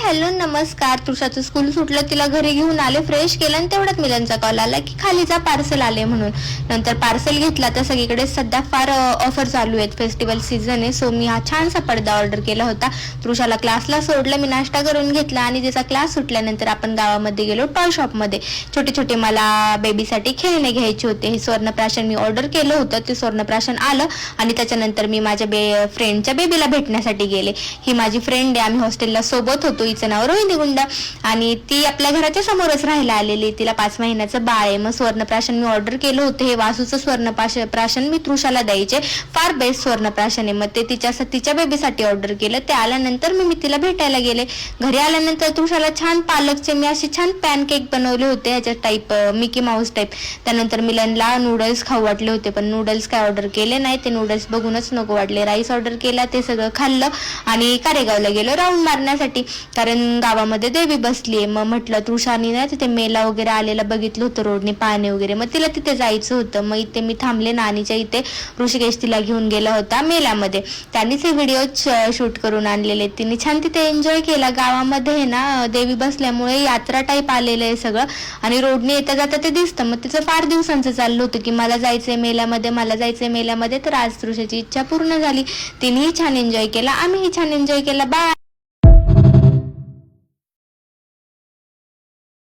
Hello नमस्कार. तृषाचं school सुटलं, तिला घरी घेऊन आले, फ्रेश केलं आणि तेवढ्यात मिलनचा कॉल आला की खाली जा, पार्सल आले म्हणून. नंतर पार्सल घेतला तर सगळीकडे सध्या फार ऑफर चालू आहेत, फेस्टिवल सीझन आहे. सो मी हा छानसा पडदा ऑर्डर केला होता. तृषाला क्लासला सोडलं, मी नाश्ता करून घेतला आणि तिचा क्लास सुटल्यानंतर आपण गावामध्ये गेलो टॉय शॉपमध्ये. छोटे छोटे मला बेबीसाठी खेळणे घ्यायचे होते. हे स्वर्णप्राशन मी ऑर्डर केलं होतं, ते स्वर्णप्राशन आलं आणि त्याच्यानंतर मी माझ्या फ्रेंडच्या बेबीला भेटण्यासाठी गेले. ही माझी फ्रेंड आहे, आम्ही हॉस्टेलला सोबत होतो. हिचं नाव रोहिणी गुंड आणि ती आपल्या घराच्या समोरच राहायला आलेली. तिला 5 महिन्याचं बाळ आहे. मग स्वर्णप्राशन मी ऑर्डर केलं होतं. हे वासूचं स्वर्णप्राशन मी तृषाला द्यायचे, फार बेस्ट स्वर्णप्राशन आहे. मग ते तिच्या बेबीसाठी ऑर्डर केलं. ते आल्यानंतर मी तिला भेटायला गेले. घरी आल्यानंतर तृषाला छान पालकचे मी असे छान पॅनकेक बनवले होते, ह्याच्या टाईप मिकी माऊस टाईप. त्यानंतर मिलनला नूडल्स खाऊ वाटले होते, पण नूडल्स काय ऑर्डर केले नाही. ते नूडल्स बघूनच नको वाटले. राईस ऑर्डर केला, ते सगळं खाल्लं आणि कारेगावला गेलो राऊंड मारण्यासाठी, कारण गावामध्ये देवी बसलीये. मग म्हटलं तृषानी ना तिथे मेला वगैरे आलेला बघितलं होतं रोडने, पाणी वगैरे, मग तिला तिथे जायचं होतं. मग इथे मी थांबले. नानीच्या इथे ऋषिकेश तिला घेऊन गेला होता मेल्यामध्ये. त्यांनीच हे व्हिडिओ शूट करून आणलेले. तिने छान तिथे एन्जॉय केला. गावामध्ये ना देवी बसल्यामुळे यात्रा टाईप आलेलं आहे सगळं आणि रोडने येता जाता ते दिसतं. मग तिचं फार दिवसांचं चाललं होतं की मला जायचंय मेल्यामध्ये, मला जायचंय मेल्यामध्ये. तर आज तृषाची इच्छा पूर्ण झाली. तिनेही छान एन्जॉय केला, आम्हीही छान एन्जॉय केला. बाय.